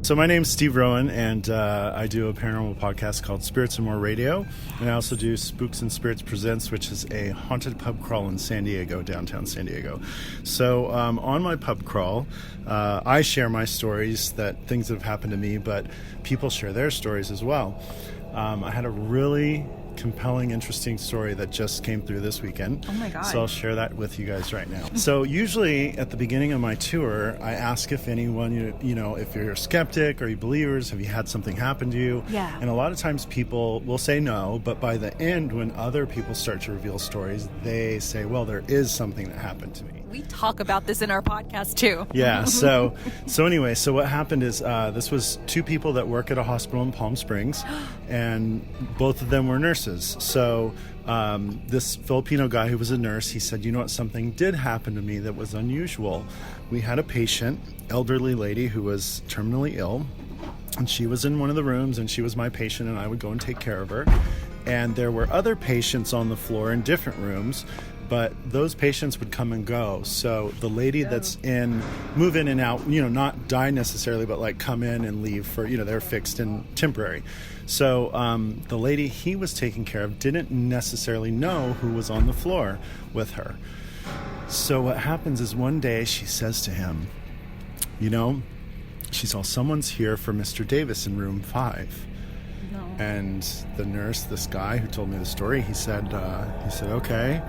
So my name's Steve Rowan, and I do a paranormal podcast called Spirits and More Radio, and I also do Spooks and Spirits Presents, which is a haunted pub crawl in San Diego, downtown San Diego. So on my pub crawl, I share my stories, things that have happened to me, but people share their stories as well. I had a really compelling, interesting story that just came through this weekend. Oh my God. So I'll share that with you guys right now. So usually at the beginning of my tour, I ask if anyone, you know, if you're a skeptic or you believers, have you had something happen to you? Yeah. And a lot of times people will say no, but by the end, when other people start to reveal stories, they say, well, there is something that happened to me. We talk about this in our podcast too. Yeah. So anyway, so what happened is this was two people that work at a hospital in Palm Springs, and both of them were nurses. So this Filipino guy who was a nurse, he said, you know what, something did happen to me that was unusual. We had a patient, elderly lady who was terminally ill, and she was in one of the rooms, and she was my patient, and I would go and take care of her. And there were other patients on the floor in different rooms, but those patients would come and go. So the lady that's move in and out, you know, not die necessarily, but like come in and leave for, you know, they're fixed and temporary. So the lady he was taking care of didn't necessarily know who was on the floor with her. So what happens is one day she says to him, you know, she saw someone's here for Mr. Davis in room 5. No. And the nurse, this guy who told me the story, he said, okay.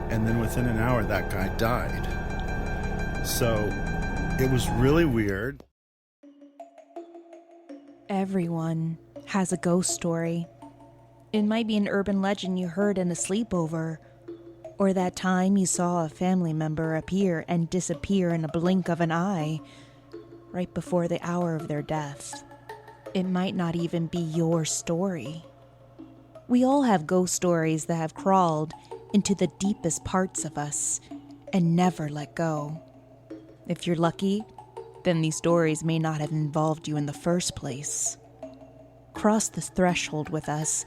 And then within an hour, that guy died. So it was really weird. Everyone has a ghost story. It might be an urban legend you heard in a sleepover, or that time you saw a family member appear and disappear in a blink of an eye, right before the hour of their death. It might not even be your story. We all have ghost stories that have crawled into the deepest parts of us and never let go. If you're lucky, then these stories may not have involved you in the first place. Cross the threshold with us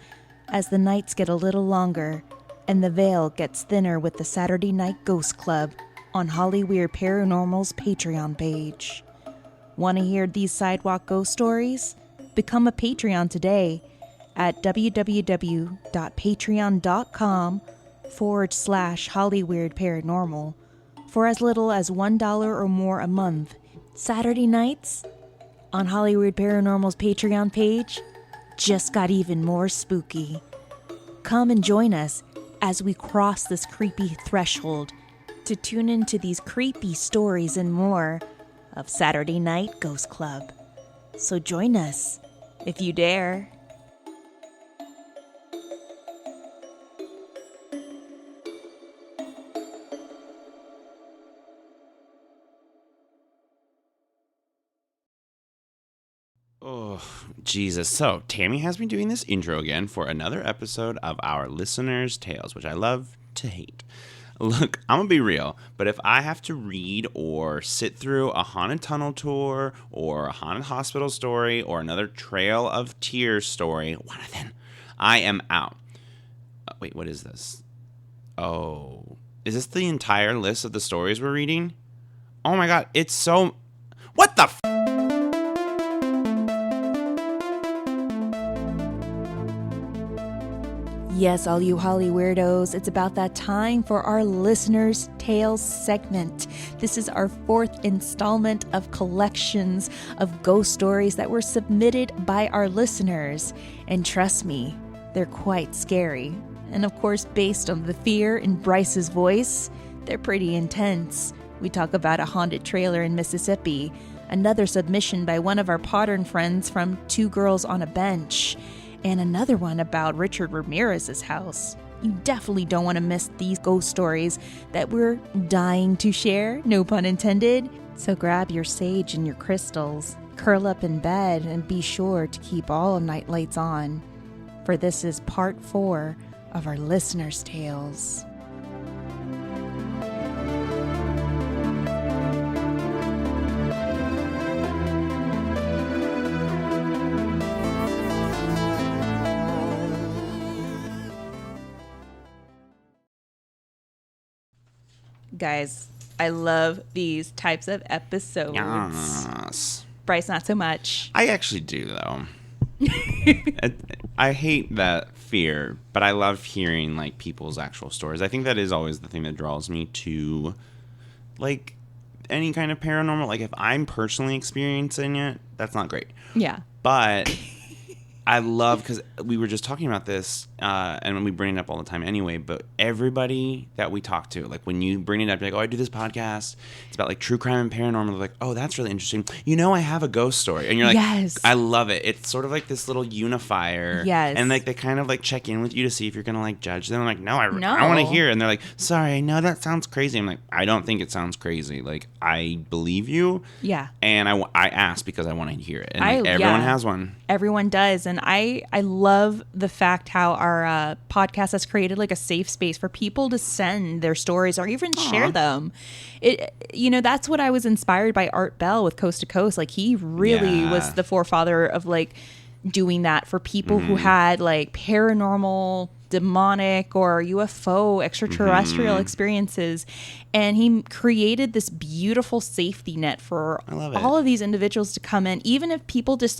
as the nights get a little longer and the veil gets thinner with the Saturday Night Ghost Club on Hollyweird Paranormal's Patreon page. Want to hear these sidewalk ghost stories? Become a Patreon today at www.patreon.com/Hollyweird Paranormal for as little as $1 or more a month. Saturday nights on Hollyweird Paranormal's Patreon page just got even more spooky. Come and join us as we cross this creepy threshold to tune into these creepy stories and more of Saturday Night Ghost Club. So join us if you dare. Oh, Jesus. So, Tammy has me doing this intro again for another episode of our Listerners Tales, which I love to hate. Look, I'm going to be real, but if I have to read or sit through a haunted tunnel tour or a haunted hospital story or another Trail of Tears story, what then? I am out. Wait, what is this? Oh, is this the entire list of the stories we're reading? Oh my God, it's so... What the f***? Yes, all you Holly weirdos, it's about that time for our Listeners Tales segment. This is our 4th installment of collections of ghost stories that were submitted by our listeners. And trust me, they're quite scary. And of course, based on the fear in Bryce's voice, they're pretty intense. We talk about a haunted trailer in Mississippi, another submission by one of our podern friends from Two Girls on a Bench, and another one about Richard Ramirez's house. You definitely don't want to miss these ghost stories that we're dying to share, no pun intended. So grab your sage and your crystals, curl up in bed, and be sure to keep all night lights on, for this is part 4 of our Listeners' Tales. Guys, I love these types of episodes. Yes. Bryce, not so much. I actually do, though. I hate that fear, but I love hearing like people's actual stories. I think that is always the thing that draws me to like any kind of paranormal. Like if I'm personally experiencing it, that's not great. Yeah. But I love, because we were just talking about this, and we bring it up all the time anyway, but everybody that we talk to, like when you bring it up, you're like, oh, I do this podcast, it's about like true crime and paranormal. They're like, oh, that's really interesting. You know, I have a ghost story. And you're like, yes. I love it. It's sort of like this little unifier. Yes. And like they kind of like check in with you to see if you're going to like judge them. I'm like, no, I want to hear it. And they're like, sorry, no, that sounds crazy. I'm like, I don't think it sounds crazy. Like, I believe you. Yeah. And I ask because I want to hear it. And like, everyone has one. Everyone does. And I love the fact how our podcast has created like a safe space for people to send their stories or even share them. That's what I was inspired by Art Bell with Coast to Coast. Like he really was the forefather of like doing that for people who had like paranormal, demonic, or UFO extraterrestrial experiences. And he created this beautiful safety net for all of these individuals to come in, even if people just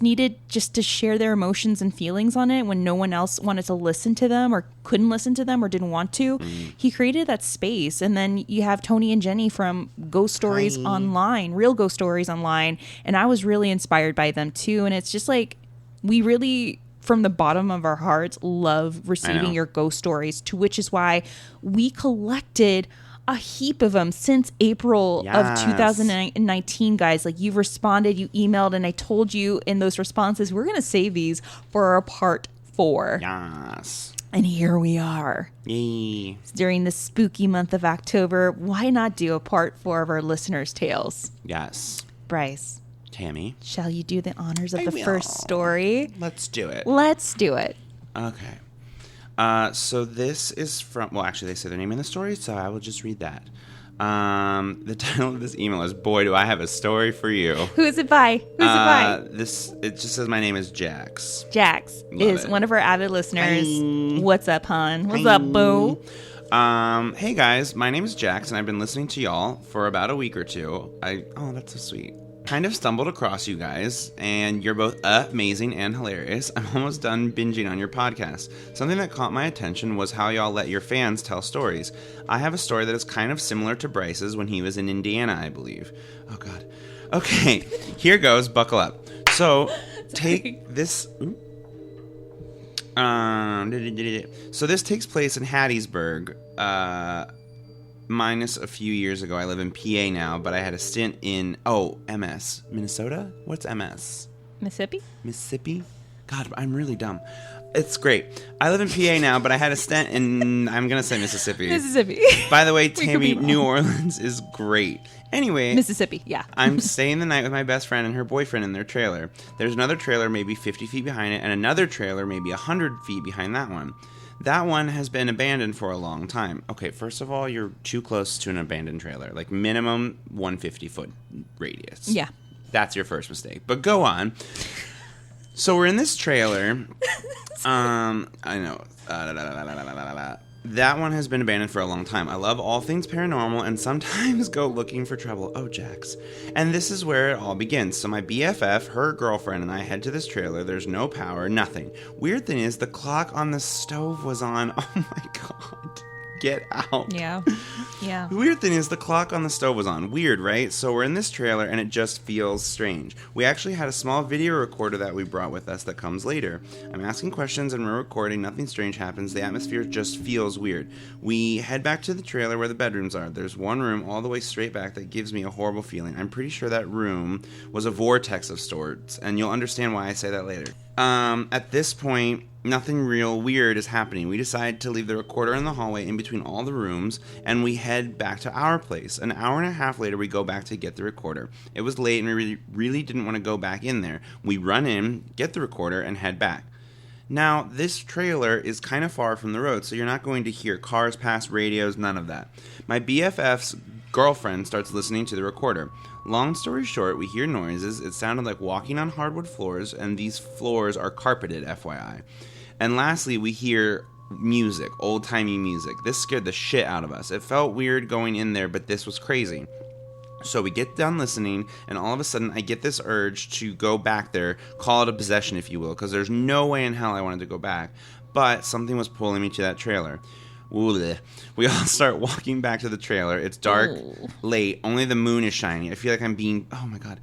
needed to share their emotions and feelings on it when no one else wanted to listen to them or couldn't listen to them or didn't want to. He created that space. And then you have Tony and Jenny from Ghost Stories Online, Real Ghost Stories Online. And I was really inspired by them too. And it's just like, we really, from the bottom of our hearts, love receiving your ghost stories, to which is why we collected a heap of them since April of 2019, guys. Like, you've responded, you emailed, and I told you in those responses, we're going to save these for our part 4. Yes. And here we are. Yay. During the spooky month of October, why not do a part 4 of our Listeners' Tales? Yes. Bryce. Tammy. Shall you do the honors of the first story? Let's do it. Let's do it. Okay. So this is from, well, actually, they say their name in the story, so I will just read that. The title of this email is, Boy, Do I Have a Story for You. Who's it by? It just says my name is Jax. Jax is one of our avid listeners. Hi. What's up, hon? What's up, boo? Hey, guys, my name is Jax, and I've been listening to y'all for about a week or two. Oh, that's so sweet. Kind of stumbled across you guys, and you're both amazing and hilarious. I'm almost done binging on your podcast. Something that caught my attention was how y'all let your fans tell stories. I have a story that is kind of similar to Bryce's when he was in Indiana, I believe. Oh, God. Okay, here goes. Buckle up. So, take this... So this takes place in Hattiesburg, minus a few years ago. I live in PA now, but I had a stint in, MS. Minnesota? What's MS? Mississippi? God, I'm really dumb. It's great. I live in PA now, but I had a stint in, I'm going to say Mississippi. By the way, Tammy, New Orleans is great. Anyway. Mississippi, yeah. I'm staying the night with my best friend and her boyfriend in their trailer. There's another trailer maybe 50 feet behind it, and another trailer maybe 100 feet behind that one. That one has been abandoned for a long time. Okay, first of all, you're too close to an abandoned trailer. Like, minimum 150-foot radius. Yeah. That's your first mistake. But go on. So we're in this trailer. I know. That one has been abandoned for a long time. I love all things paranormal and sometimes go looking for trouble. Oh, Jax. And this is where it all begins. So my BFF, her girlfriend, and I head to this trailer. There's no power, nothing. Weird thing is, the clock on the stove was on. Oh, my God. Get out. Yeah. The weird thing is, the clock on the stove was on. Weird, right? So we're in this trailer, and it just feels strange. We actually had a small video recorder that we brought with us that comes later. I'm asking questions, and we're recording. Nothing strange happens. The atmosphere just feels weird. We head back to the trailer where the bedrooms are. There's one room all the way straight back that gives me a horrible feeling. I'm pretty sure that room was a vortex of sorts, and you'll understand why I say that later. At this point, nothing real weird is happening. We decide to leave the recorder in the hallway in between all the rooms, and we head back to our place. An hour and a half later, we go back to get the recorder. It was late, and we really didn't want to go back in there. We run in, get the recorder, and head back. Now, this trailer is kind of far from the road, so you're not going to hear cars pass, radios, none of that. My BFF's girlfriend starts listening to the recorder. Long story short, we hear noises. It sounded like walking on hardwood floors, and these floors are carpeted, FYI. And lastly, we hear music, old-timey music. This scared the shit out of us. It felt weird going in there, but this was crazy. So we get done listening, and all of a sudden I get this urge to go back there, call it a possession, if you will, because there's no way in hell I wanted to go back. But something was pulling me to that trailer. Ooh, we all start walking back to the trailer. It's dark, late. Only the moon is shining. I feel like I'm being... Oh, my God.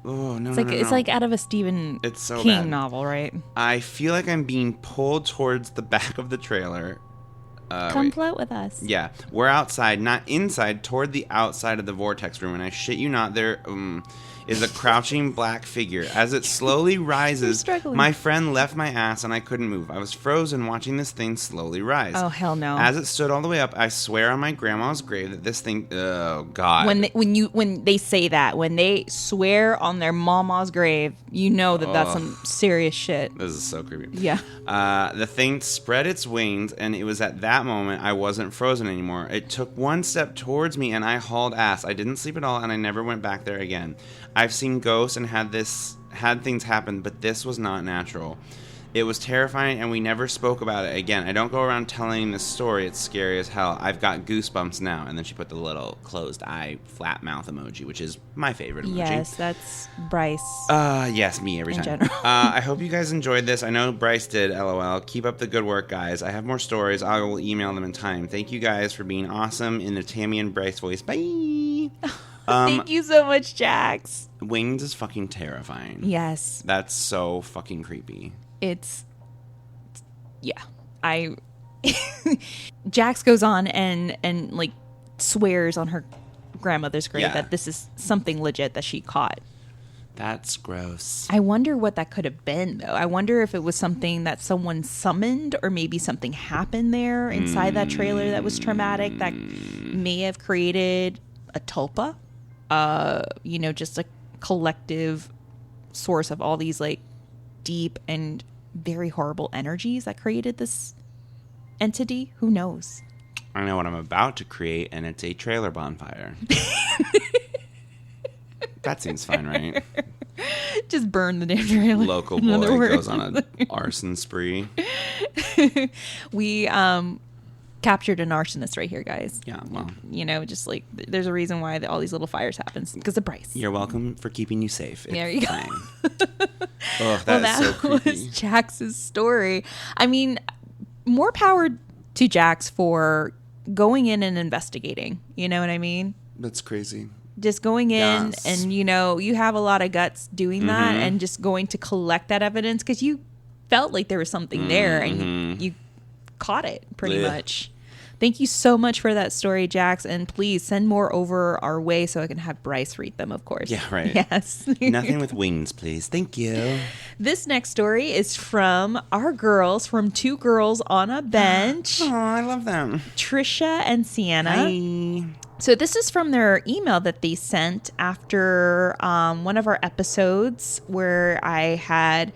Oh, no, It's like out of a Stephen King novel, right? I feel like I'm being pulled towards the back of the trailer. Come float with us. Yeah. We're outside, not inside, toward the outside of the vortex room. And I shit you not, there is a crouching black figure. As it slowly rises, my friend left my ass and I couldn't move. I was frozen watching this thing slowly rise. Oh, hell no. As it stood all the way up, I swear on my grandma's grave that this thing... Oh, God. When they say that, when they swear on their mama's grave, you know that that's some serious shit. This is so creepy. Yeah. The thing spread its wings, and it was at that moment I wasn't frozen anymore. It took one step towards me, and I hauled ass. I didn't sleep at all, and I never went back there again. I've seen ghosts and had things happen, but this was not natural. It was terrifying, and we never spoke about it again. I don't go around telling this story. It's scary as hell. I've got goosebumps now. And then she put the little closed eye, flat mouth emoji, which is my favorite emoji. Yes, that's Bryce. Yes, me every time. In general. I hope you guys enjoyed this. I know Bryce did, LOL. Keep up the good work, guys. I have more stories. I will email them in time. Thank you guys for being awesome in the Tammy and Bryce voice. Bye. Thank you so much, Jax. Wings is fucking terrifying. Yes. That's so fucking creepy. Jax goes on and like swears on her grandmother's grave that this is something legit that she caught. That's gross. I wonder what that could have been, though. I wonder if it was something that someone summoned, or maybe something happened there inside that trailer that was traumatic, that may have created a tulpa. Just a collective source of all these like deep and very horrible energies that created this entity. Who knows? I know what I'm about to create, and it's a trailer bonfire. That seems fine, right? Just burn the damn trailer. Local boy goes on an arson spree. We captured an arsonist right here, guys. Yeah, well. Just like there's a reason why all these little fires happen, because of Bryce. You're welcome for keeping you safe. There you go. Oh, that is so creepy. Was Jax's story. I mean, more power to Jax for going in and investigating. You know what I mean? That's crazy. Just going in and, you have a lot of guts doing that and just going to collect that evidence because you felt like there was something there and you caught it pretty much. Thank you so much for that story, Jax. And please send more over our way so I can have Bryce read them, of course. Yeah, right. Yes. Nothing with wings, please. Thank you. This next story is from our girls, from Two Girls on a Bench. Oh, I love them. Trisha and Sienna. Hi. So this is from their email that they sent after one of our episodes where I had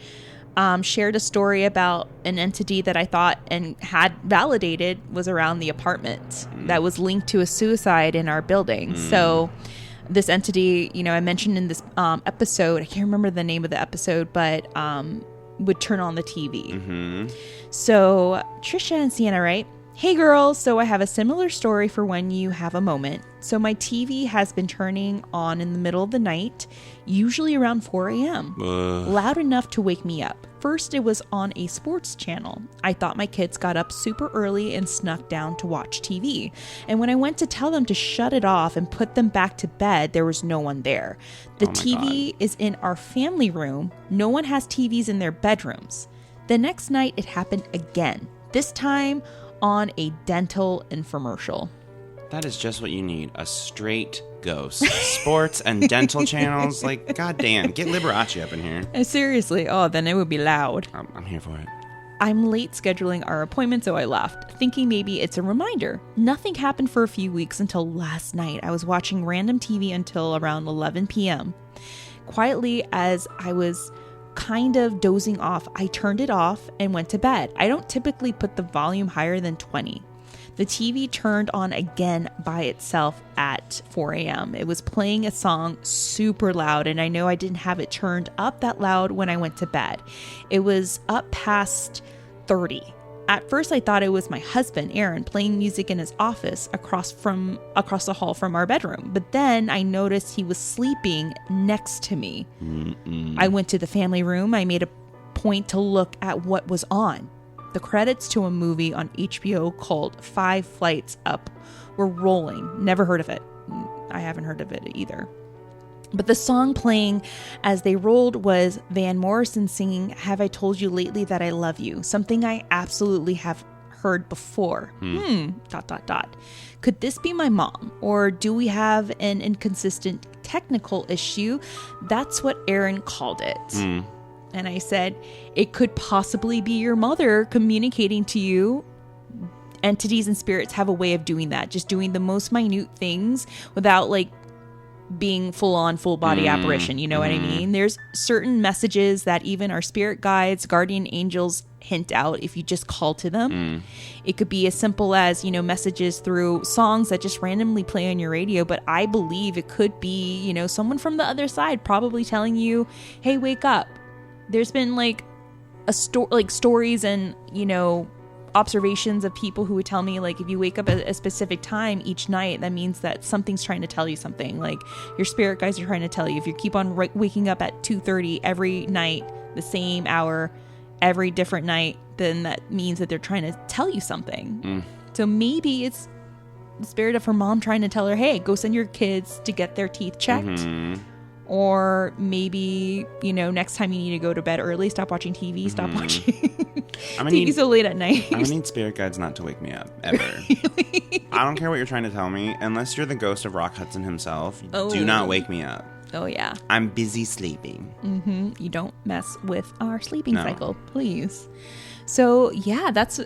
shared a story about an entity that I thought and had validated was around the apartment that was linked to a suicide in our building. So this entity, I mentioned in this episode, I can't remember the name of the episode, but would turn on the TV. So Trisha and Sienna write, "Hey girls, so I have a similar story for when you have a moment. So my TV has been turning on in the middle of the night, usually around 4 a.m. Loud enough to wake me up. First, it was on a sports channel. I thought my kids got up super early and snuck down to watch TV. And when I went to tell them to shut it off and put them back to bed, there was no one there. The TV is in our family room. No one has TVs in their bedrooms. The next night, it happened again. This time on a dental infomercial." That is just what you need. A straight ghost. Sports and dental channels. Like, goddamn. Get Liberace up in here. Seriously. Oh, then it would be loud. I'm here for it. I'm late scheduling our appointment, so I left, thinking maybe it's a reminder. Nothing happened for a few weeks until last night. I was watching random TV until around 11 p.m. Quietly, as I was kind of dozing off, I turned it off and went to bed. I don't typically put the volume higher than 20. The TV turned on again by itself at 4 a.m. It was playing a song super loud, and I know I didn't have it turned up that loud when I went to bed. It was up past 30. At first, I thought it was my husband, Aaron, playing music in his office across the hall from our bedroom. But then I noticed he was sleeping next to me. I went to the family room. I made a point to look at what was on. The credits to a movie on HBO called 5 Flights Up were rolling. Never heard of it. I haven't heard of it either. But the song playing as they rolled was Van Morrison singing Have I Told You Lately That I Love You? Something I absolutely have heard before. Could this be my mom? Or do we have an inconsistent technical issue? That's what Aaron called it. And I said, it could possibly be your mother communicating to you. Entities and spirits have a way of doing that. Just doing the most minute things without like being full body apparition. You know what I mean? There's certain messages that even our spirit guides, guardian angels hint out if you just call to them. It could be as simple as, messages through songs that just randomly play on your radio. But I believe it could be, someone from the other side probably telling you, hey, wake up. There's been like stories and, observations of people who would tell me, like, if you wake up at a specific time each night, that means that something's trying to tell you something. Like, your spirit guides are trying to tell you. If you keep on waking up at 2:30 every night, the same hour, every different night, then that means that they're trying to tell you something. So maybe it's the spirit of her mom trying to tell her, hey, go send your kids to get their teeth checked. Or maybe, next time you need to go to bed early, stop watching TV, stop watching TV so late at night. I'm going to need spirit guides not to wake me up, ever. I don't care what you're trying to tell me. Unless you're the ghost of Rock Hudson himself, do not wake me up. Oh, yeah. I'm busy sleeping. You don't mess with our sleeping cycle, please. So, yeah, that's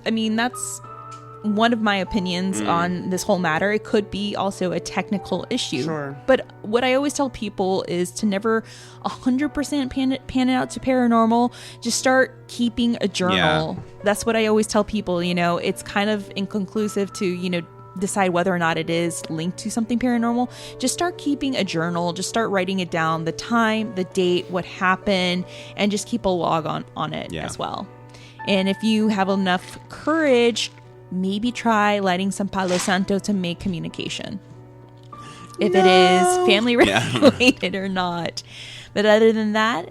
one of my opinions on this whole matter. It could be also a technical issue. Sure. But what I always tell people is to never 100% pan it out to paranormal. Just start keeping a journal. Yeah. That's what I always tell people. It's kind of inconclusive to, decide whether or not it is linked to something paranormal. Just start keeping a journal. Just start writing it down, the time, the date, what happened, and just keep a log on it as well. And if you have enough courage, maybe try lighting some Palo Santo to make communication. If it is family related or not. But other than that,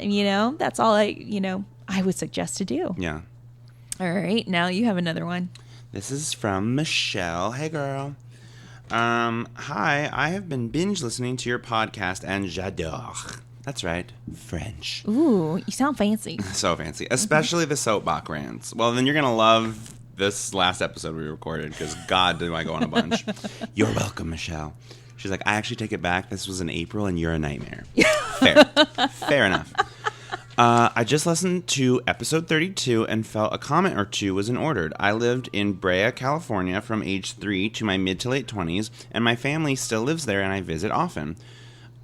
that's all I would suggest to do. Yeah. All right. Now you have another one. This is from Michelle. Hey, girl. Hi, I have been binge listening to your podcast and j'adore. That's right, French. Ooh, you sound fancy. So fancy. Especially the soapbox rants. Well, then you're going to love this last episode we recorded, because God, do I go on a bunch. You're welcome, Michelle. She's like, I actually take it back. This was in April and you're a nightmare. Fair enough. I just listened to episode 32 and felt a comment or two was in order. I lived in Brea, California from age 3 to my mid to late 20s, and my family still lives there and I visit often.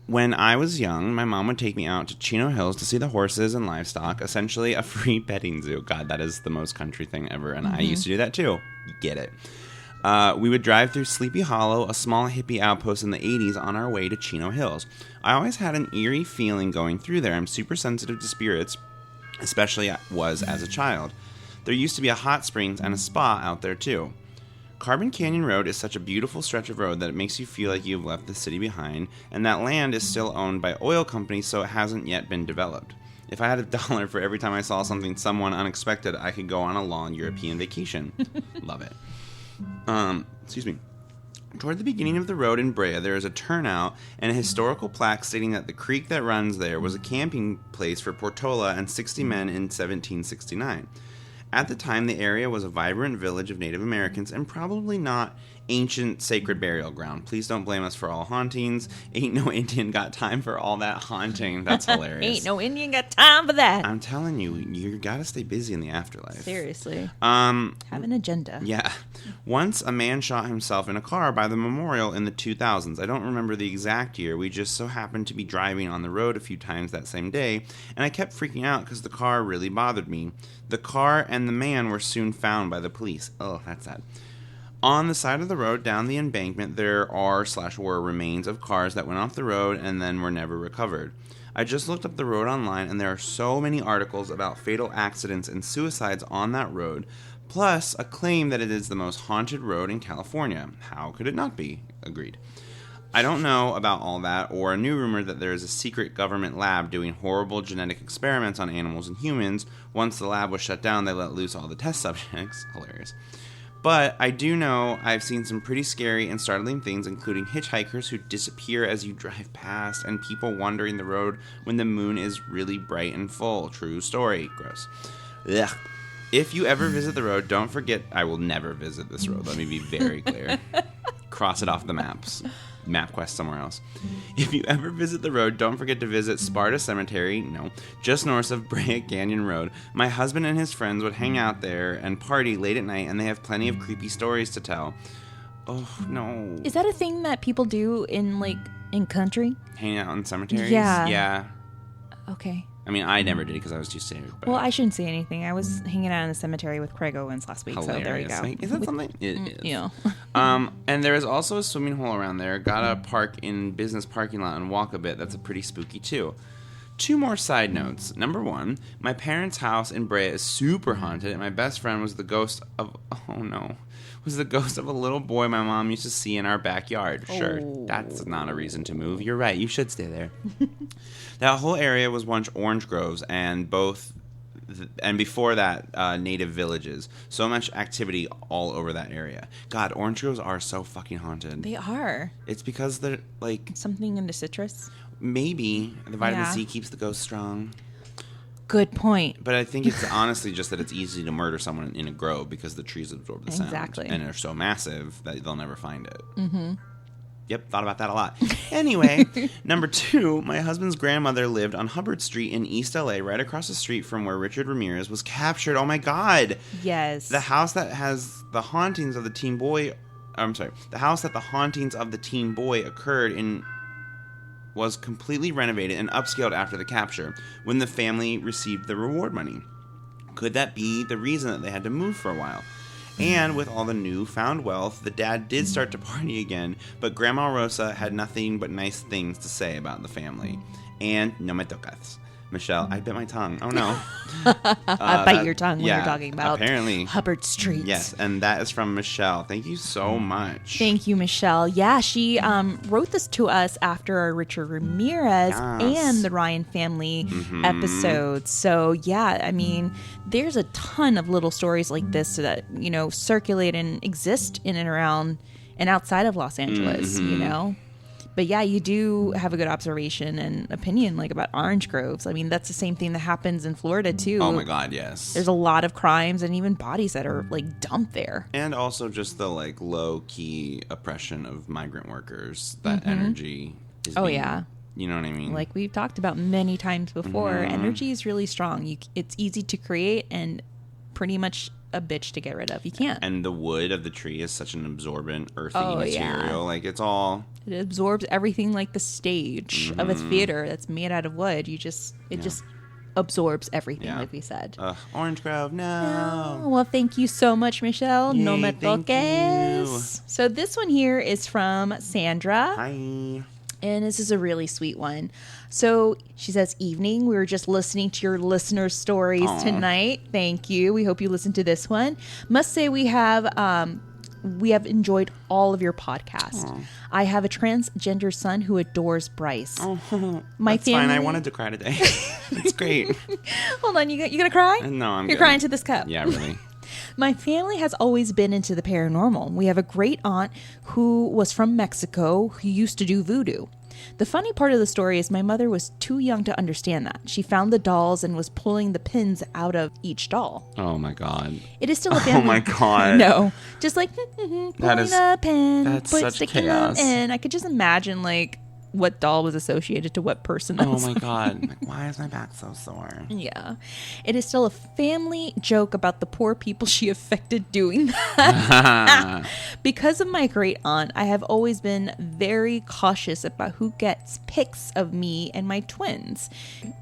When I was young, my mom would take me out to Chino Hills to see the horses and livestock, essentially a free petting zoo. God, that is the most country thing ever, and I used to do that too. You get it. We would drive through Sleepy Hollow, a small hippie outpost in the 80s, on our way to Chino Hills. I always had an eerie feeling going through there. I'm super sensitive to spirits, especially was as a child. There used to be a hot springs and a spa out there too. Carbon Canyon Road is such a beautiful stretch of road that it makes you feel like you've left the city behind, and that land is still owned by oil companies, so it hasn't yet been developed. If I had $1 for every time I saw someone unexpected, I could go on a long European vacation. Love it. Excuse me. Toward the beginning of the road in Brea, there is a turnout and a historical plaque stating that the creek that runs there was a camping place for Portola and 60 men in 1769. At the time, the area was a vibrant village of Native Americans and probably not ancient sacred burial ground. Please don't blame us for all hauntings. Ain't no Indian got time for all that haunting. That's hilarious. Ain't no Indian got time for that. I'm telling you, you gotta stay busy in the afterlife. Seriously. Have an agenda. Yeah. Once a man shot himself in a car by the memorial in the 2000s. I don't remember the exact year. We just so happened to be driving on the road a few times that same day, and I kept freaking out because the car really bothered me. The car and the man were soon found by the police. Oh, that's sad. On the side of the road down the embankment, there were remains of cars that went off the road and then were never recovered. I just looked up the road online, and there are so many articles about fatal accidents and suicides on that road. Plus, a claim that it is the most haunted road in California. How could it not be? Agreed. I don't know about all that, or a new rumor that there is a secret government lab doing horrible genetic experiments on animals and humans. Once the lab was shut down, they let loose all the test subjects. Hilarious. But I do know I've seen some pretty scary and startling things, including hitchhikers who disappear as you drive past, and people wandering the road when the moon is really bright and full. True story. Gross. Ugh. If you ever visit the road, don't forget... I will never visit this road. Let me be very clear. Cross it off the maps. MapQuest somewhere else. If you ever visit the road, don't forget to visit Sparta Cemetery, just north of Brea Canyon Road. My husband and his friends would hang out there and party late at night, and they have plenty of creepy stories to tell. Oh, no. Is that a thing that people do in country? Hang out in cemeteries? Yeah. Yeah. Okay. I mean, I never did because I was too scared. Well, I shouldn't say anything. I was hanging out in the cemetery with Craig Owens last week, Hilarious. so there you go. Like, is that something? It is. Yeah. And there is also a swimming hole around there. Gotta park in business parking lot and walk a bit. That's a pretty spooky, too. 2 more side notes. Number 1, my parents' house in Brea is super haunted, and my best friend was the ghost of... Oh, no. Was the ghost of a little boy my mom used to see in our backyard. Sure, that's not a reason to move. You're right. You should stay there. That whole area was once orange groves, and before that, native villages. So much activity all over that area. God, orange groves are so fucking haunted. They are. It's because they're like... Something in the citrus? Maybe. The vitamin C keeps the ghost strong. Good point. But I think it's honestly just that it's easy to murder someone in a grove because the trees absorb the sound. Exactly. And they're so massive that they'll never find it. Mm-hmm. Yep, thought about that a lot. Anyway, number 2, my husband's grandmother lived on Hubbard Street in East LA, right across the street from where Richard Ramirez was captured. Oh my God. Yes. The house that has the hauntings of the teen boy... The house that the hauntings of the teen boy occurred in... was completely renovated and upscaled after the capture when the family received the reward money. Could that be the reason that they had to move for a while? And with all the newfound wealth, the dad did start to party again, but Grandma Rosa had nothing but nice things to say about the family. And no me tocas. Michelle, I bit my tongue. Oh no. Bite your tongue when you're talking about apparently Hubbard Street. Yes, and that is from Michelle. Thank you so much. Thank you, Michelle. Yeah, she wrote this to us after our Richard Ramirez and the Ryan family episode. So yeah, I mean, there's a ton of little stories like this that, circulate and exist in and around and outside of Los Angeles, But yeah, you do have a good observation and opinion about orange groves. I mean, that's the same thing that happens in Florida too. Oh my God, yes. There's a lot of crimes and even bodies that are dumped there. And also just the low key oppression of migrant workers. That energy is yeah. You know what I mean? Like we've talked about many times before, energy is really strong. It's easy to create and pretty much a bitch to get rid of. You can't. And the wood of the tree is such an absorbent, earthy material. Yeah. It's all... It absorbs everything like the stage of a theater that's made out of wood. It just absorbs everything, like we said. Orange Grove, no. Oh, well, thank you so much, Michelle. Yay, No me thank toques. you. So this one here is from Sandra. Hi. And this is a really sweet one. So she says, evening. We were just listening to your listener stories tonight. Thank you. We hope you listened to this one. Must say we have enjoyed all of your podcasts. I have a transgender son who adores Bryce. My That's family... fine. I wanted to cry today. It's great. Hold on. You gonna cry? No, I'm You're good. crying to this cup. Yeah, really. My family has always been into the paranormal. We have a great aunt who was from Mexico who used to do voodoo. The funny part of the story is my mother was too young to understand that. She found the dolls and was pulling the pins out of each doll. Oh my God. It is still a family. Oh my God. No. Just pulling a pin. That's such sticking chaos. them in. I could just imagine what doll was associated to what person. Oh my God. Why is my back so sore? Yeah. It is still a family joke about the poor people she affected doing that. Because of my great aunt, I have always been very cautious about who gets pics of me and my twins.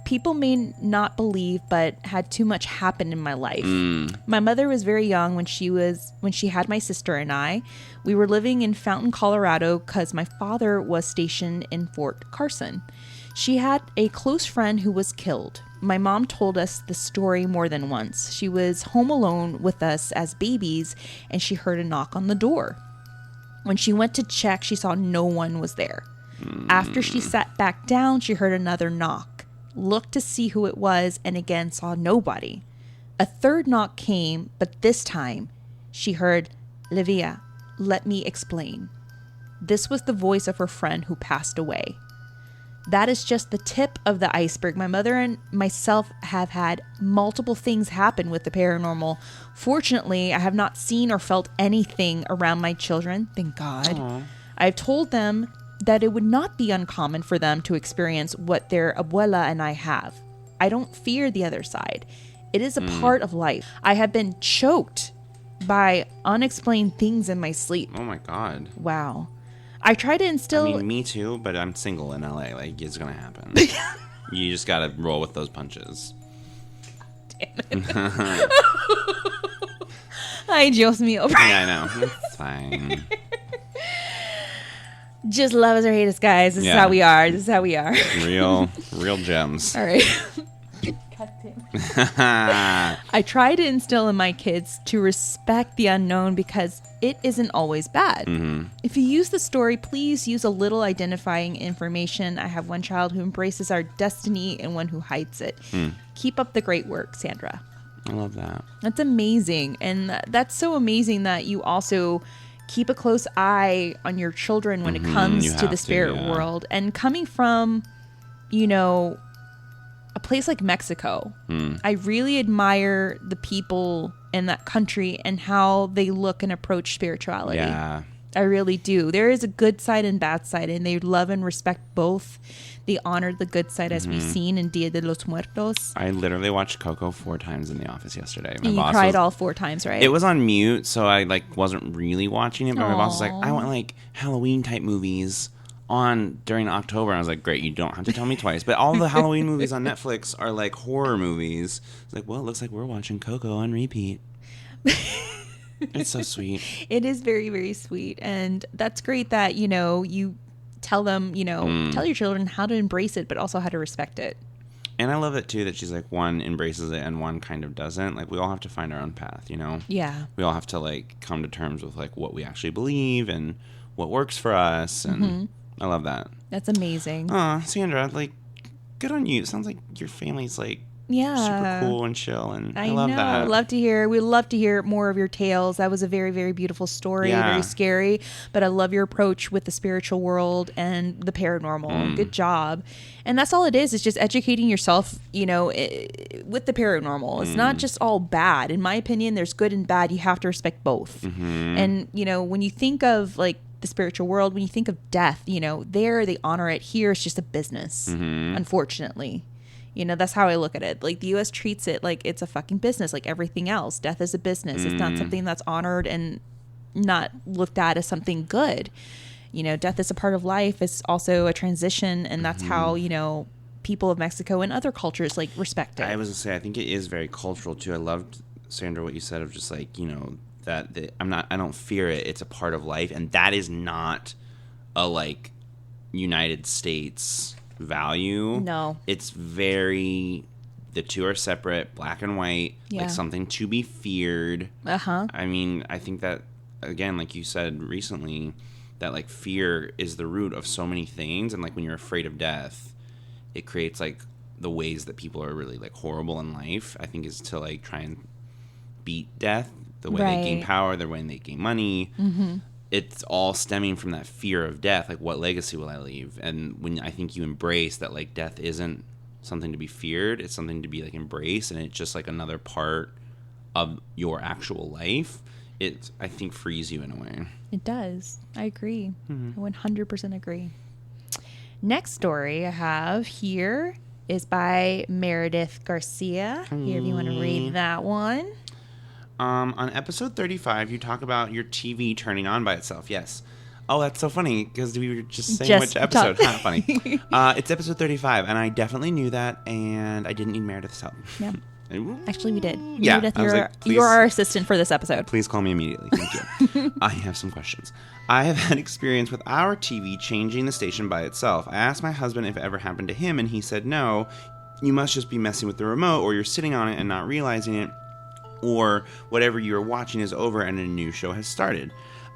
People may not believe, but had too much happen in my life. My mother was very young when she had my sister and I. We were living in Fountain, Colorado, because my father was stationed in Fort Carson. She had a close friend who was killed. my mom told us the story more than once. She was home alone with us as babies, and she heard a knock on the door. When she went to check, she saw no one was there. After she sat back down, she heard another knock, looked to see who it was, and again saw nobody. A third knock came, but this time she heard, "Livia, let me explain." This was the voice of her friend who passed away. That is just the tip of the iceberg. My mother and myself have had multiple things happen with the paranormal. Fortunately, I have not seen or felt anything around my children, thank God. Aww. I've told them that it would not be uncommon for them to experience what their abuela and I have. I don't fear the other side. It is a part of life. I have been choked by unexplained things in my sleep. Oh my God. Wow. I try to instill... I mean, me too, but I'm single in LA. Like, it's gonna happen. You just gotta roll with those punches. Damn it. Ay, Dios mío. Yeah, I know. It's fine. Just love us or hate us, guys. This is how we are. This is how we are. Real gems. All right. I try to instill in my kids to respect the unknown because it isn't always bad. Mm-hmm. If you use the story, please use a little identifying information. I have one child who embraces our destiny and one who hides it. Keep up the great work, Sandra. I love that. That's amazing. And that's so amazing that you also keep a close eye on your children when it comes to the spirit world. And coming from, you know, a place like Mexico, I really admire the people in that country and how they look and approach spirituality. Yeah. I really do. There is a good side and bad side, and they love and respect both. They honor the good side, as we've seen in Dia de los Muertos. I literally watched Coco 4 times in the office yesterday. And you cried all 4 times, right? It was on mute, so I wasn't really watching it. But my boss was like, "I want Halloween type movies on during October." And I was like, "Great, you don't have to tell me twice." But all the Halloween movies on Netflix are like horror movies. It's like, well, it looks like we're watching Coco on repeat. It's so sweet. It is very, very sweet. And that's great that, you know, you tell them, you know, tell your children how to embrace it, but also how to respect it. And I love it, too, that she's like, one embraces it and one kind of doesn't. Like, we all have to find our own path, you know? Yeah. We all have to, come to terms with, what we actually believe and what works for us. And I love that. That's amazing. Aw, Sandra, good on you. It sounds like your family's, super cool and chill, and I love that. We'd love to hear more of your tales. That was a very, very beautiful story, very scary, but I love your approach with the spiritual world and the paranormal. Good job. And that's all it is just educating yourself, you know, with the paranormal. It's not just all bad. In my opinion, there's good and bad. You have to respect both. And, you know, when you think of the spiritual world, when you think of death, you know, there they honor it. Here it's just a business, unfortunately. You know, that's how I look at it. The U.S. treats it like it's a fucking business, like everything else. Death is a business. It's not something that's honored and not looked at as something good. You know, death is a part of life. It's also a transition, and that's how, you know, people of Mexico and other cultures respect it. I was gonna say, I think it is very cultural too. I loved, Sandra, what you said of just you know, that I don't fear it. It's a part of life, and that is not a United States value. No. It's the two are separate, black and white, something to be feared. I mean, I think that, again, like you said recently, that fear is the root of so many things, and when you're afraid of death, it creates the ways that people are really horrible in life. I think is to try and beat death, the way they gain power, the way they gain money. It's all stemming from that fear of death. What legacy will I leave? And when I think you embrace that, death isn't something to be feared, it's something to be embraced, and it's just another part of your actual life. It, I think, frees you in a way. It does. I agree. I 100% agree. Next story I have here is by Meredith Garcia. Here, if you want to read that one. On episode 35, you talk about your TV turning on by itself. Yes. Oh, that's so funny, because we were just saying which episode. Funny. It's episode 35, and I definitely knew that, and I didn't need Meredith's help. Yeah. Actually, we did. Yeah. Meredith, you're our assistant for this episode. Please call me immediately. Thank you. I have some questions. I have had experience with our TV changing the station by itself. I asked my husband if it ever happened to him, and he said no. you must just be messing with the remote, or you're sitting on it and not realizing it, or whatever you're watching is over and a new show has started.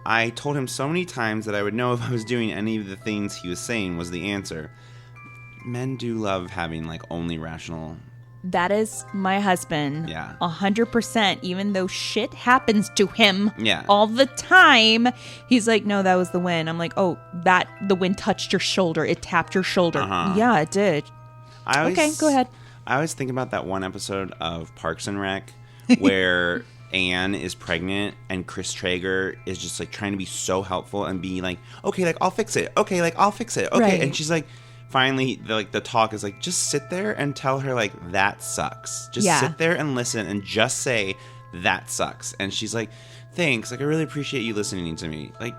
I told him so many times that I would know if I was doing any of the things he was saying was the answer. Men do love having, like, only rational... That is my husband. Yeah. 100%. Even though shit happens to him all the time, he's like, no, that was the wind. I'm like, oh, the wind touched your shoulder. It tapped your shoulder. Yeah, it did. Okay, go ahead. I always think about that one episode of Parks and Rec where Anne is pregnant and Chris Traeger is just, like, trying to be so helpful and be like, okay, like, I'll fix it. Okay, like, I'll fix it. Okay. Right. And she's like... Finally, the talk is like, just sit there and tell her, like, that sucks. Just sit there and listen and just say, that sucks. And she's like, thanks. Like, I really appreciate you listening to me. Like,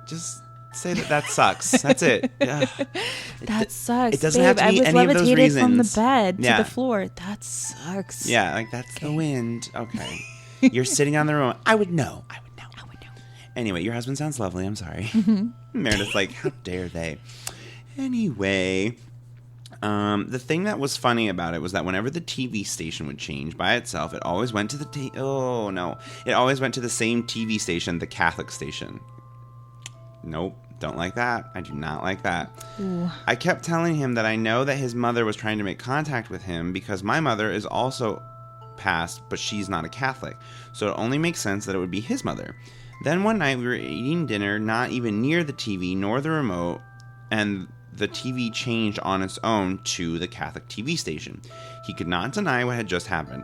just say that sucks. That's it. Ugh. That sucks. It doesn't have to be any of those reasons. From the bed to the floor. That sucks. Yeah, like, that's the wind. Okay. You're sitting on the remote. I would know. Anyway, your husband sounds lovely. I'm sorry. Meredith's like, how dare they? Anyway, the thing that was funny about it was that whenever the TV station would change by itself, it always went to it always went to the same TV station, the Catholic station. Nope, don't like that. I do not like that. Ooh. I kept telling him that I know that his mother was trying to make contact with him because my mother is also passed, but she's not a Catholic, so it only makes sense that it would be his mother. Then one night we were eating dinner, not even near the TV nor the remote, and the TV changed on its own to the Catholic TV station. He could not deny what had just happened.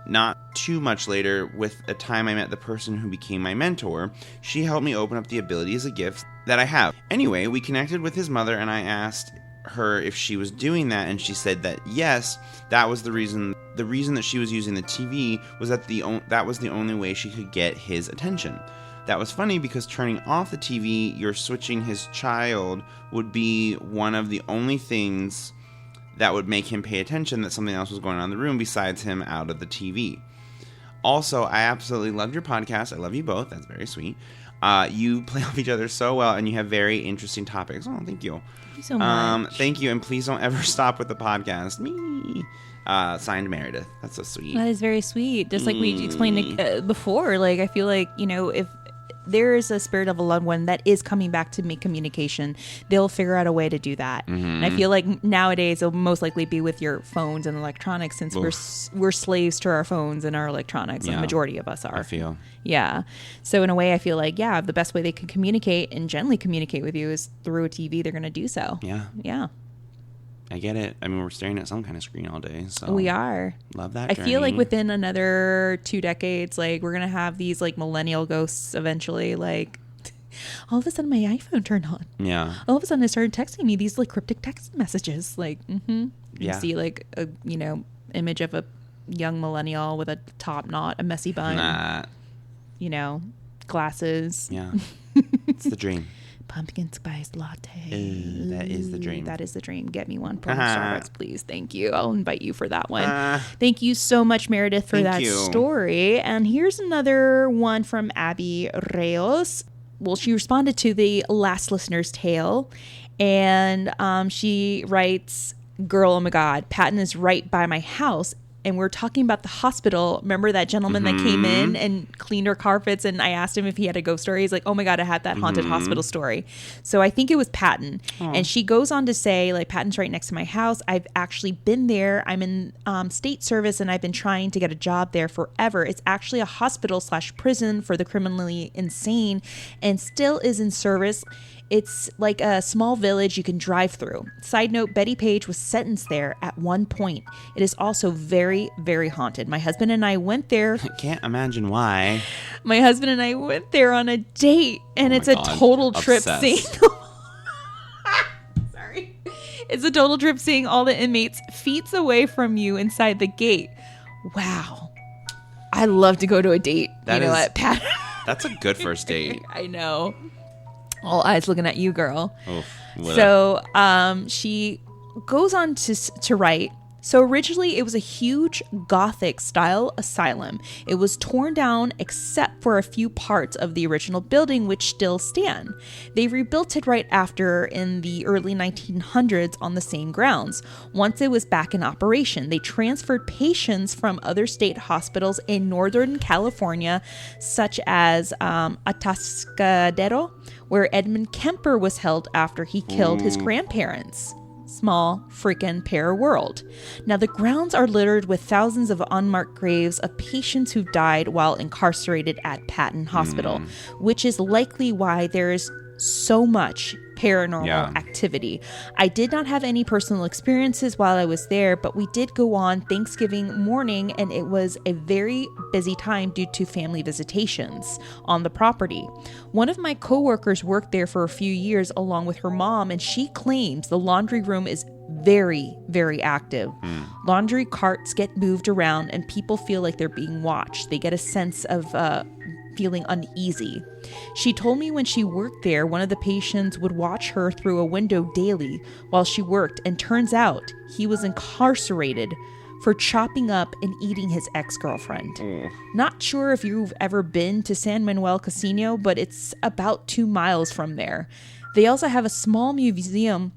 Not too much later, with a time I met the person who became my mentor, she helped me open up the ability as a gift that I have. Anyway, we connected with his mother, and I asked her if she was doing that, and she said that yes, that was the reason. The reason that she was using the TV was that that was the only way she could get his attention. That was funny because turning off the TV, you're switching his child, would be one of the only things that would make him pay attention that something else was going on in the room besides him out of the TV. Also, I absolutely loved your podcast. I love you both. That's very sweet. You play off each other so well, and you have very interesting topics. Oh, thank you. Thank you so much. Thank you, and please don't ever stop with the podcast. Me. Signed, Meredith. That's so sweet. That is very sweet. Just like we explained before, like, I feel like, if there is a spirit of a loved one that is coming back to make communication, they'll figure out a way to do that. Mm-hmm. And I feel like nowadays it'll most likely be with your phones and electronics, since we're slaves to our phones and our electronics. Yeah. The majority of us are. I feel. Yeah. So in a way, I feel like, the best way they can communicate and gently communicate with you is through a TV. They're going to do so. Yeah. Yeah. I get it. I mean, we're staring at some kind of screen all day. So we are. Love that. I feel like within another 2 decades, like, we're going to have these, like, millennial ghosts eventually. Like, all of a sudden my iPhone turned on. Yeah. All of a sudden it started texting me these, like, cryptic text messages. Like, You see, like, a, image of a young millennial with a top knot, a messy bun. Glasses. Yeah. It's the dream. Pumpkin spice latte. Ooh, that is the dream. That is the dream. Get me one from Starbucks, please. Thank you. I'll invite you for that one. Thank you so much, Meredith, for that story. And here's another one from Abby Reyes. Well, she responded to the last listener's tale, and she writes, "Girl, oh my God, Patton is right by my house." And we're talking about the hospital. Remember that gentleman that came in and cleaned our carpets, and I asked him if he had a ghost story. He's like, oh my God, I had that haunted hospital story. So I think it was Patton. Aww. And she goes on to say, like, Patton's right next to my house. I've actually been there. I'm in state service, and I've been trying to get a job there forever. It's actually a hospital/prison for the criminally insane, and still is in service. It's like a small village you can drive through. Side note, Betty Page was sentenced there at one point. It is also very, very haunted. My husband and I went there. I can't imagine why. My husband and I went there on a date, and it's a total trip seeing... Sorry. It's a total trip seeing all the inmates feet away from you inside the gate. Wow. I love to go to a date. At Pat. That's a good first date. I know. All eyes looking at you, girl. Oof, so she goes on to write, So originally it was a huge Gothic style asylum. It was torn down except for a few parts of the original building which still stand. They rebuilt it right after in the early 1900s on the same grounds. Once it was back in operation, they transferred patients from other state hospitals in Northern California, such as Atascadero, where Edmund Kemper was held after he killed his grandparents. Small freaking pair world. Now, the grounds are littered with thousands of unmarked graves of patients who died while incarcerated at Patton Hospital, which is likely why there is so much paranormal activity. I did not have any personal experiences while I was there, but we did go on Thanksgiving morning, and it was a very busy time due to family visitations on the property. One of my coworkers worked there for a few years along with her mom, and she claims the laundry room is very, very active. Laundry carts get moved around and people feel like they're being watched. They get a sense of feeling uneasy. She told me when she worked there, one of the patients would watch her through a window daily while she worked, and turns out he was incarcerated for chopping up and eating his ex-girlfriend. Not sure if you've ever been to San Manuel Casino, but it's about 2 miles from there. They also have a small museum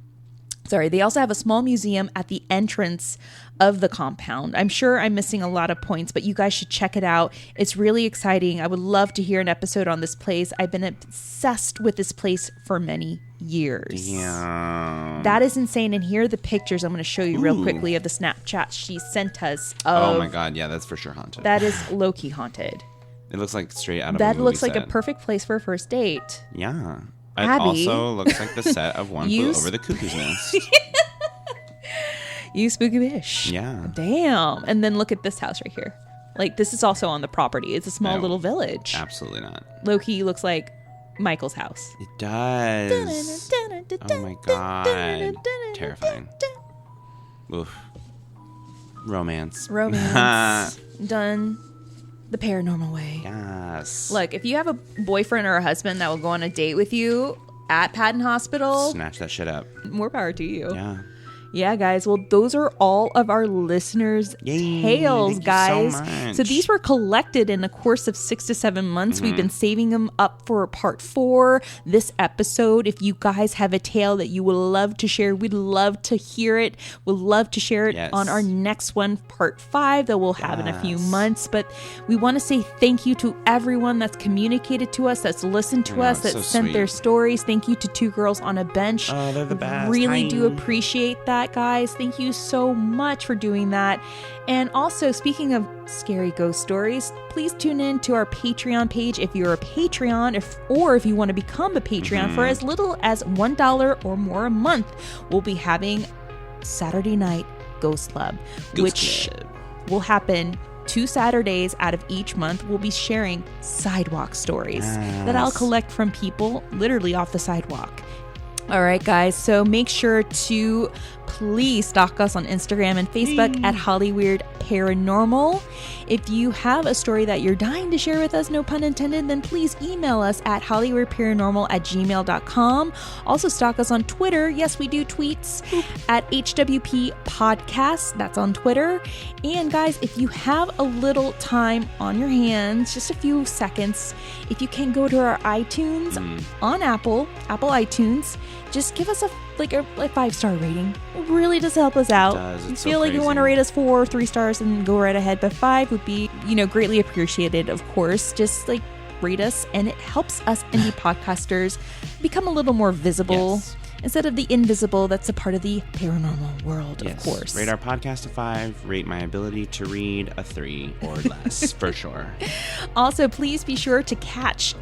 at the entrance of the compound. I'm sure I'm missing a lot of points, but you guys should check it out. It's really exciting. I would love to hear an episode on this place. I've been obsessed with this place for many years. Damn. That is insane. And here are the pictures I'm going to show you real quickly of the Snapchat she sent us. Oh my God. Yeah, that's for sure haunted. That is low-key haunted. It looks like straight out of a That movie looks like set. a perfect place for a first date. Yeah. It Abby. also looks like the set of One Flew Over the Cuckoo's Nest. You spooky bitch. Yeah. Damn. And then look at this house right here. Like, this is also on the property. It's a small little village. Absolutely not. Low-key looks like Michael's house. It does. Oh my God. Terrifying. Oof. Romance. Done the paranormal way. Yes. Look, if you have a boyfriend or a husband that will go on a date with you at Patton Hospital, Snatch that shit up. more power to you. Yeah. Yeah, guys. Well, those are all of our listeners' tales, guys. So much. So these were collected in the course of 6 to 7 months. We've been saving them up for part 4 this episode. If you guys have a tale that you would love to share, we'd love to hear it. We'd love to share it on our next one, part 5, that we'll have in a few months. But we want to say thank you to everyone that's communicated to us, that's listened to us, that so sent their stories. Thank you to Two Girls on a Bench. Oh, they're the best. Really do appreciate that, guys. Thank you so much for doing that. And also, speaking of scary ghost stories, please tune in to our Patreon page if you're a Patreon, or if you want to become a Patreon for as little as $1 or more a month. We'll be having Saturday Night Ghost Club, which will happen 2 Saturdays out of each month. We'll be sharing sidewalk stories that I'll collect from people literally off the sidewalk. All right, guys. So make sure to please stalk us on Instagram and Facebook at Hollyweird Paranormal. If you have a story that you're dying to share with us, no pun intended, then please email us at hollyweirdparanormal@gmail.com. Also stalk us on Twitter. Yes, we do tweets at HWP Podcast. That's on Twitter. And guys, if you have a little time on your hands, just a few seconds, if you can go to our iTunes on Apple iTunes, just give us a 5-star rating. It really does help us out. If you feel like you want to rate us 4 or 3 stars, and go right ahead, but 5 would be, greatly appreciated, of course. Just rate us, and it helps us indie podcasters become a little more visible. Yes. Instead of the invisible, that's a part of the paranormal world, of course. Rate our podcast a 5. Rate my ability to read a 3 or less, for sure. Also, please be sure to catch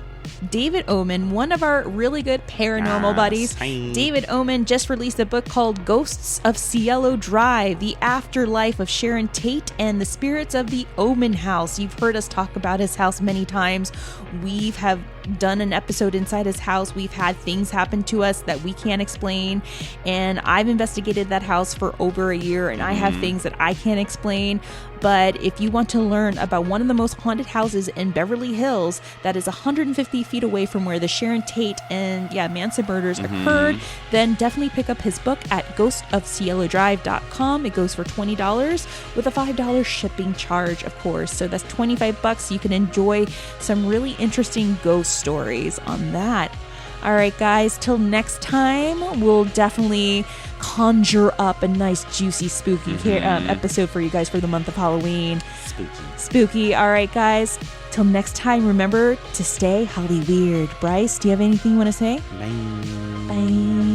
David Oman, one of our really good paranormal buddies. Hi. David Oman just released a book called Ghosts of Cielo Drive, The Afterlife of Sharon Tate and the Spirits of the Oman House. You've heard us talk about his house many times. We've done an episode inside his house. We've had things happen to us that we can't explain, and I've investigated that house for over a year, and I have things that I can't explain. But if you want to learn about one of the most haunted houses in Beverly Hills that is 150 feet away from where the Sharon Tate and Manson murders occurred, then definitely pick up his book at ghostofcielodrive.com. It goes for $20 with a $5 shipping charge, of course. So that's $25. You can enjoy some really interesting ghost stories on that. All right, guys, till next time, we'll definitely conjure up a nice, juicy, spooky episode for you guys for the month of Halloween. Spooky. All right, guys, till next time, remember to stay Holly weird. Bryce, do you have anything you want to say? Bye. Bye.